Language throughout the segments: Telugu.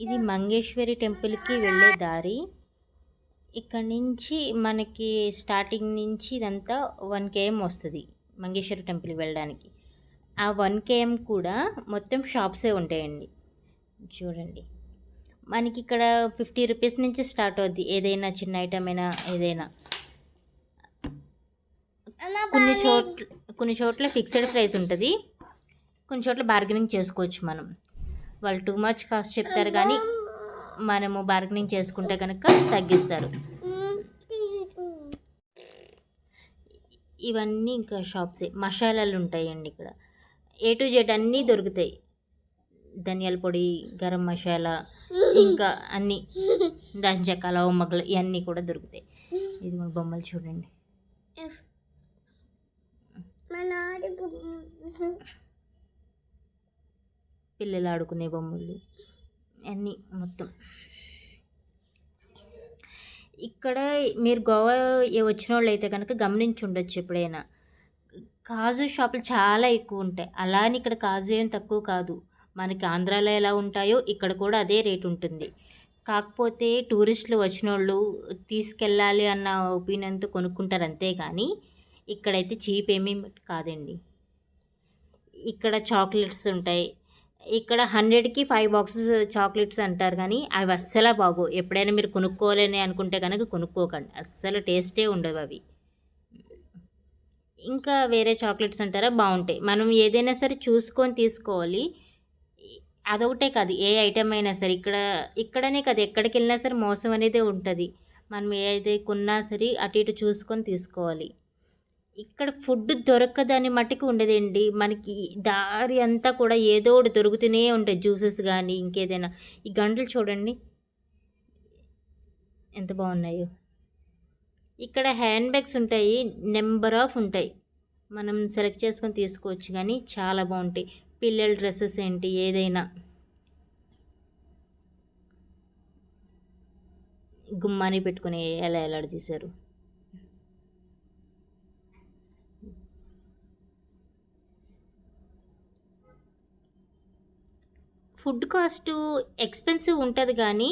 ఇది మంగేశ్వరి టెంపుల్కి వెళ్ళే దారి. ఇక్కడ నుంచి మనకి స్టార్టింగ్ నుంచి ఇదంతా 1 km వస్తుంది మంగేశ్వరి టెంపుల్కి వెళ్ళడానికి. ఆ 1 km కూడా మొత్తం షాప్సే ఉంటాయండి. చూడండి, మనకి ఇక్కడ 50 రూపీస్ నుంచి స్టార్ట్ అవుద్ది. ఏదైనా చిన్న ఐటమ్ అయినా ఏదైనా. కొన్ని చోట్ల ఫిక్స్డ్ ప్రైస్ ఉంటుంది, కొన్ని చోట్ల బార్గెనింగ్ చేసుకోవచ్చు మనం. వాళ్ళు టూ మచ్ కాస్ట్ చెప్తారు కానీ మనము బార్గెనింగ్ చేసుకుంటే కనుక తగ్గిస్తారు. ఇవన్నీ ఇంకా షాప్సే. మసాలాలు ఉంటాయండి ఇక్కడ. A to Z అన్నీ దొరుకుతాయి. ధనియాల పొడి, గరం మసాలా, ఇంకా అన్నీ దాల్చిన చెక్క, లవంగాలు ఇవన్నీ కూడా దొరుకుతాయి. ఇది మన బొమ్మలు చూడండి. పిల్లలు ఆడుకునే బొమ్మలు అన్నీ మొత్తం. ఇక్కడ మీరు గోవా వచ్చిన వాళ్ళు అయితే కనుక గమనించి ఉండొచ్చు ఎప్పుడైనా, కాజు షాపులు చాలా ఎక్కువ ఉంటాయి. అలా అని ఇక్కడ కాజు ఏం తక్కువ కాదు. మనకి ఆంధ్రాలో ఎలా ఉంటాయో ఇక్కడ కూడా అదే రేట్ ఉంటుంది. కాకపోతే టూరిస్టులు వచ్చిన వాళ్ళు తీసుకెళ్ళాలి అన్న ఒపీనియన్తో కొనుక్కుంటారు అంతే కానీ ఇక్కడైతే చీప్ ఏమీ కాదండి. ఇక్కడ చాక్లెట్స్ ఉంటాయి. ఇక్కడ 100కి 5 బాక్సెస్ చాక్లెట్స్ అంటారు కానీ అవి అస్సలు బాగో. ఎప్పుడైనా మీరు కొనుక్కోవాలని అనుకుంటే కనుక కొనుక్కోకండి, అస్సలు టేస్టే ఉండవు అవి. ఇంకా వేరే చాక్లెట్స్ అంటారా, బాగుంటాయి. మనం ఏదైనా సరే చూసుకొని తీసుకోవాలి. అదొకటే కాదు, ఏ ఐటమ్ అయినా సరే ఇక్కడనే కాదు, ఎక్కడికి వెళ్ళినా సరే మోసం అనేది ఉంటుంది. మనం ఏదైతే కొన్నా సరే అటు ఇటు చూసుకొని తీసుకోవాలి. ఇక్కడ ఫుడ్ దొరకదని మట్టుకు ఉండదండి. మనకి దారి అంతా కూడా ఏదో ఒకటి దొరుకుతూనే ఉంటాయి. జ్యూసెస్ కానీ ఇంకేదైనా. ఈ గంటలు చూడండి ఎంత బాగున్నాయో. ఇక్కడ హ్యాండ్ బ్యాగ్స్ ఉంటాయి, నెంబర్ ఆఫ్ ఉంటాయి. మనం సెలెక్ట్ చేసుకొని తీసుకోవచ్చు కానీ చాలా బాగుంటాయి. పిల్లల డ్రెస్సెస్ ఏంటి ఏదైనా. గుమ్మాని పెట్టుకుని ఎలా ఎలాడదీశారు. ఫుడ్ కాస్ట్ ఎక్స్పెన్సివ్ ఉంటుంది కానీ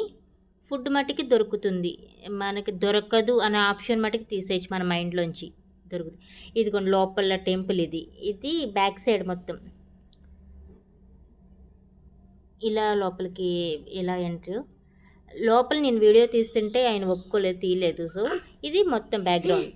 ఫుడ్ మట్టుకి దొరుకుతుంది. మనకి దొరకదు అనే ఆప్షన్ మట్టుకి తీసేయచ్చు మన మైండ్లోంచి. దొరుకుతుంది. ఇది కొన్ని లోపల టెంపుల్. ఇది బ్యాక్ సైడ్ మొత్తం ఇలా లోపలికి ఇలా ఎంట్రీ. లోపల నేను వీడియో తీస్తుంటే ఆయన ఒప్పుకోలేదు, తీయలేదు. సో ఇది మొత్తం బ్యాక్గ్రౌండ్.